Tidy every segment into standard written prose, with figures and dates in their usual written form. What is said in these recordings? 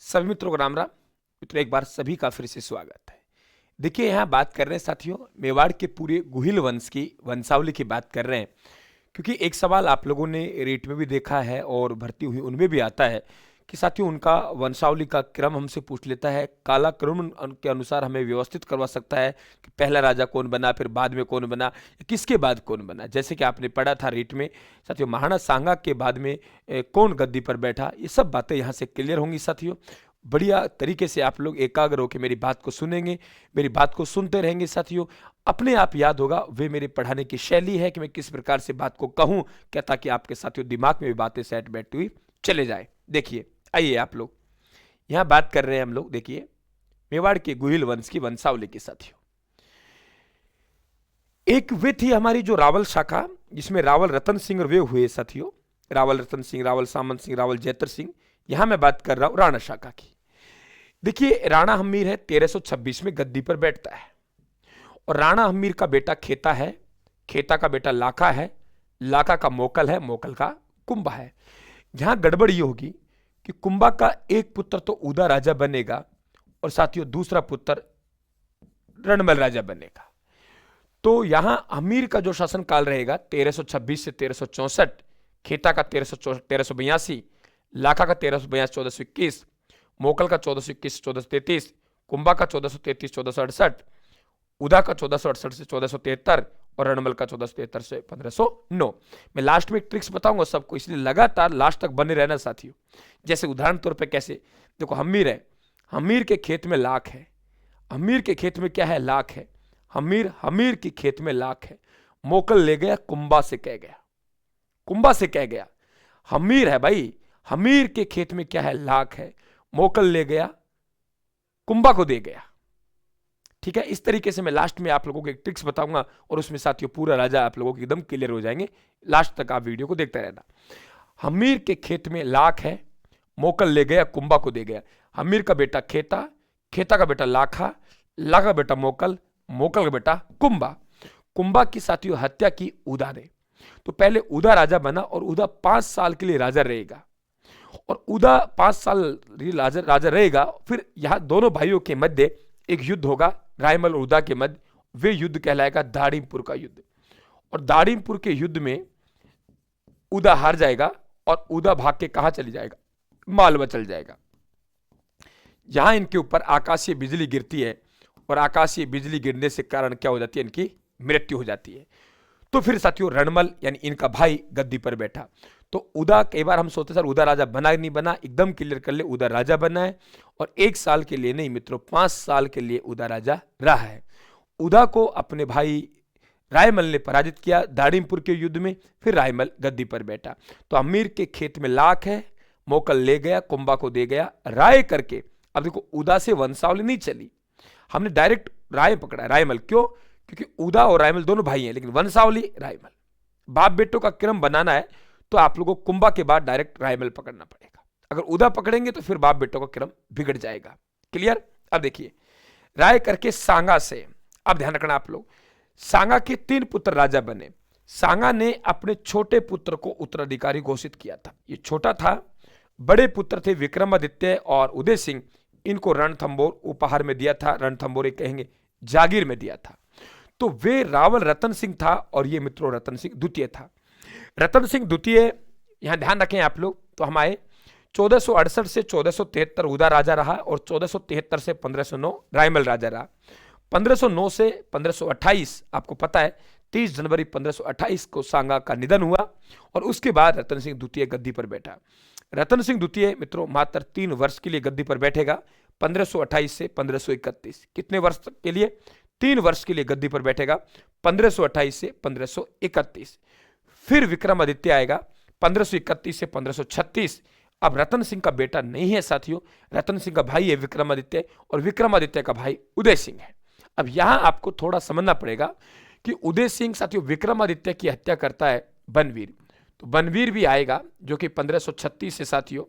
सभी मित्रों को राम राम। मित्रों एक बार सभी का फिर से स्वागत है। देखिए यहाँ बात कर रहे हैं साथियों मेवाड़ के पूरे गुहिल वंश की वंशावली की बात कर रहे हैं, क्योंकि एक सवाल आप लोगों ने रेट में भी देखा है और भर्ती हुई उनमें भी आता है कि साथियों उनका वंशावली का क्रम हमसे पूछ लेता है, काला क्रम के अनुसार हमें व्यवस्थित करवा सकता है कि पहला राजा कौन बना, फिर बाद में कौन बना, किसके बाद कौन बना। जैसे कि आपने पढ़ा था रेट में साथियों महाराणा सांगा के बाद में कौन गद्दी पर बैठा, ये सब बातें यहाँ से क्लियर होंगी साथियों। बढ़िया तरीके से आप लोग एकाग्र होकर मेरी बात को सुनेंगे, मेरी बात को सुनते रहेंगे साथियों। अपने आप याद होगा, वे मेरे पढ़ाने की शैली है कि मैं किस प्रकार से बात को कहूं क्या, ताकि आपके साथियों दिमाग में भी बातें सेट बैठती हुई चले जाए। देखिए आइए आप लोग यहां बात कर रहे हैं हम लोग। देखिए मेवाड़ के गुहिल वंश की वंशावली के साथियों, एक वे थी हमारी जो रावल शाखा, जिसमें रावल रतन सिंह और वे हुए साथियों। रावल रतन सिंह, रावल सामंत सिंह, रावल जैतर सिंह। यहां मैं बात कर रहा हूं राणा शाखा की। देखिए राणा हमीर है 1326 में गद्दी पर बैठता है, और राणा हमीर का बेटा खेता है, खेता का बेटा लाखा है, लाखा का मोकल है, मोकल का कुंभा है। यहां गड़बड़ ये होगी कि कुंभा का एक पुत्र तो उदा राजा बनेगा और साथियों दूसरा पुत्र रणमल राजा बनेगा। तो यहां हमीर का जो शासन काल रहेगा 1326 से 1364, खेता का 1382, लाखा का 1382 1421, मोकल का 1421 1433, कुंभा का 1433 1468, उदा का 1468 से 1473 और रणमल का 1473 से 1509। मैं लास्ट में एक ट्रिक्स बताऊंगा सबको, इसलिए लगातार लास्ट तक बने रहना साथियों। जैसे उदाहरण तौर पे कैसे, देखो हमीर है, हमीर के खेत में लाख है, हमीर के खेत में क्या है, लाख है। हमीर हमीर की खेत में लाख है, मोकल ले गया कुंभा से कह गया, कुंभा से कह गया। हमीर है भाई, हमीर के खेत में क्या है, लाख है, मोकल ले गया कुंभा को दे गया। ठीक है, इस तरीके से मैं लास्ट में आप लोगों को एक ट्रिक्स बताऊंगा और उसमें साथियों पूरा राजा आप लोगों को एकदम क्लियर हो जाएंगे। लास्ट तक आप वीडियो को देखते रहना। हमीर के खेत में लाख है, मोकल ले गया कुंभा को दे गया। हमीर का बेटा खेता, खेता का बेटा लाखा, लाखा का बेटा मोकल, मोकल का बेटा कुंभा। कुंभा की साथियों हत्या की उदा ने। तो पहले उदा राजा बना और उदा 5 साल के लिए राजा रहेगा, और उदा 5 साल राजा रहेगा। फिर यहां दोनों भाइयों के मध्य एक युद्ध होगा, रायमल और उदा के मध्य। वे युद्ध कहलाएगा दाड़ीमपुर का युद्ध, और दाड़ीमपुर के युद्ध में उदा हार जाएगा और उदा भाग के कहां चली जाएगा, मालवा चल जाएगा। यहां इनके ऊपर आकाशीय बिजली गिरती है, और आकाशीय बिजली गिरने से कारण क्या हो जाती है, इनकी मृत्यु हो जाती है। तो फिर साथियों रणमल यानी इनका भाई गद्दी पर बैठा। तो उदा, कई बार हम सोचते सर उदा राजा बना नहीं बना, एकदम क्लियर कर ले, उदा राजा बना है, और 1 साल के लिए नहीं मित्रों, 5 साल के लिए उदा राजा रहा है। उदा को अपने भाई रायमल ने पराजित किया दाड़ीमपुर के युद्ध में, फिर रायमल गद्दी पर बैठा। तो अमीर के खेत में लाख है, मोकल ले गया कुंभा को दे गया, राय करके। अब देखो उदा से वंशावली नहीं चली, हमने डायरेक्ट राय पकड़ा, रायमल। क्यों? क्योंकि उदा और रायमल दोनों भाई हैं, लेकिन वंशावली रायमल। बाप बेटों का क्रम बनाना है तो आप लोगों को कुंभा के बाद डायरेक्ट रायमल पकड़ना पड़ेगा। अगर उदा पकड़ेंगे तो फिर बाप बेटों का क्रम बिगड़ जाएगा। क्लियर? अब देखिए राय करके सांगा से, अब ध्यान रखना आप लोग, सांगा के 3 पुत्र राजा बने। सांगा ने अपने छोटे पुत्र को उत्तराधिकारी घोषित किया था, ये छोटा था। बड़े पुत्र थे विक्रमादित्य और उदय सिंह, इनको रणथंबोर उपहार में दिया था, रणथंबोर कहेंगे जागीर में दिया था। तो वे रावल रतन सिंह था, और ये मित्रों रतन सिंह द्वितीय था। रतन सिंह द्वितीय, यहां ध्यान रखें आप लोग, तो हमारे 1468 से 1473 उदा राजा रहा, और 1473 से 1509 रायमल राजा रहा। 1509 से 1528 आपको पता है 30 जनवरी 1528 को सांगा का निधन हुआ, और उसके बाद रतन सिंह द्वितीय गद्दी पर बैठा। रतन सिंह द्वितीय मित्रों मात्र 3 वर्ष के लिए गद्दी पर बैठेगा, 1528 से 1531। कितने वर्ष के लिए? 3 वर्ष के लिए गद्दी पर बैठेगा, 1528 से 1531। फिर विक्रमादित्य आएगा 1531 से 1536। अब रतन सिंह का बेटा नहीं है साथियों, रतन सिंह का भाई है विक्रमादित्य, और विक्रमादित्य का भाई उदय सिंह है। अब यहां आपको थोड़ा समझना पड़ेगा कि उदय सिंह साथियों विक्रमादित्य की हत्या करता है बनवीर, तो बनवीर भी आएगा जो कि 1536 से साथियों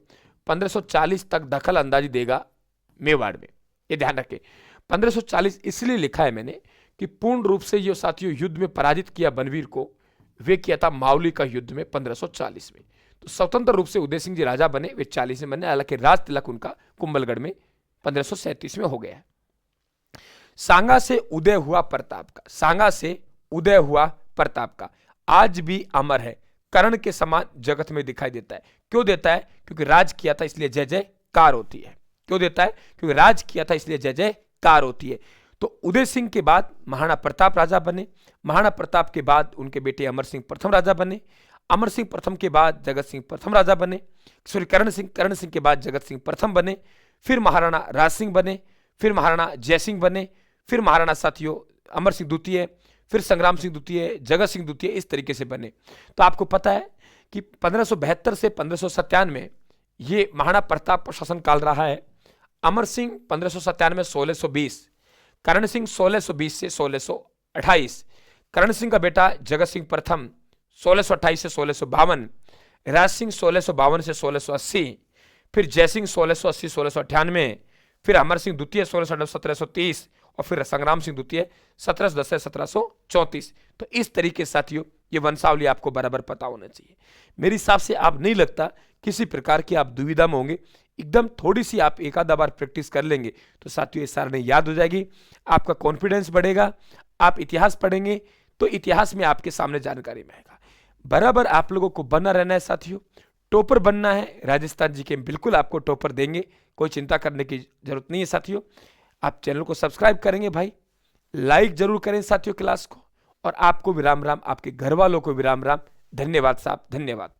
1540 तक दखल अंदाजी देगा मेवाड़ में। ये ध्यान रखें, 1540 इसलिए लिखा है मैंने कि पूर्ण रूप से ये साथियों युद्ध में पराजित किया बनवीर को, वे किया था मावली का युद्ध में 1540 में। तो स्वतंत्र रूप से उदय सिंह जी राजा बने, वे 40 में बने, हालांकि राज तिलक उनका कुंभलगढ़ में 1537 में हो गया है। सांगा से उदय हुआ प्रताप का, सांगा से उदय हुआ प्रताप का आज भी अमर है, कर्ण के समान जगत में दिखाई देता है। क्यों देता है? क्योंकि राज किया था इसलिए जय जयकार होती है। क्यों देता है? क्योंकि राज किया था इसलिए जय जयकार होती है। तो उदय सिंह के बाद महाराणा प्रताप राजा बने, महाराणा प्रताप के बाद उनके बेटे अमर सिंह प्रथम राजा बने, अमर सिंह प्रथम के बाद जगत सिंह प्रथम राजा बने, सॉरी कर्ण सिंह के बाद जगत सिंह प्रथम बने, फिर महाराणा राज सिंह बने, फिर महाराणा जय सिंह बने, फिर महाराणा साथियों अमर सिंह द्वितीय, फिर संग्राम सिंह द्वितीय, जगत सिंह द्वितीय, इस तरीके से बने। तो आपको पता है कि 1572 से 1597 में ये महाराणा प्रताप शासन काल रहा है। अमर सिंह 1597 1620, कर्ण सिंह 1620 से 1628, कर्ण सिंह का बेटा जगत सिंह प्रथम 1628 से 1652, राज सिंह 1652 से 1680, फिर जय सिंह 1680 1698, फिर अमर सिंह द्वितीय 1730 और फिर संग्राम सिंह द्वितीय 1710 से 1734। तो इस तरीके से साथियों ये वंशावली आपको बराबर पता होना चाहिए। मेरे हिसाब से आप नहीं लगता किसी प्रकार की आप दुविधा में होंगे, एकदम थोड़ी सी आप एक आधा बार प्रैक्टिस कर लेंगे तो साथियों ये सारणी याद हो जाएगी, आपका कॉन्फिडेंस बढ़ेगा, आप इतिहास पढ़ेंगे तो इतिहास में आपके सामने जानकारी में आएगा। बराबर आप लोगों को बना रहना है साथियों, टॉपर बनना है। राजस्थान जी के बिल्कुल आपको टॉपर देंगे, कोई चिंता करने की जरूरत नहीं है साथियों। आप चैनल को सब्सक्राइब करेंगे भाई, लाइक जरूर करें साथियों क्लास को, और आपको भी राम राम, आपके घर वालों को भी राम राम। धन्यवाद साहब, धन्यवाद।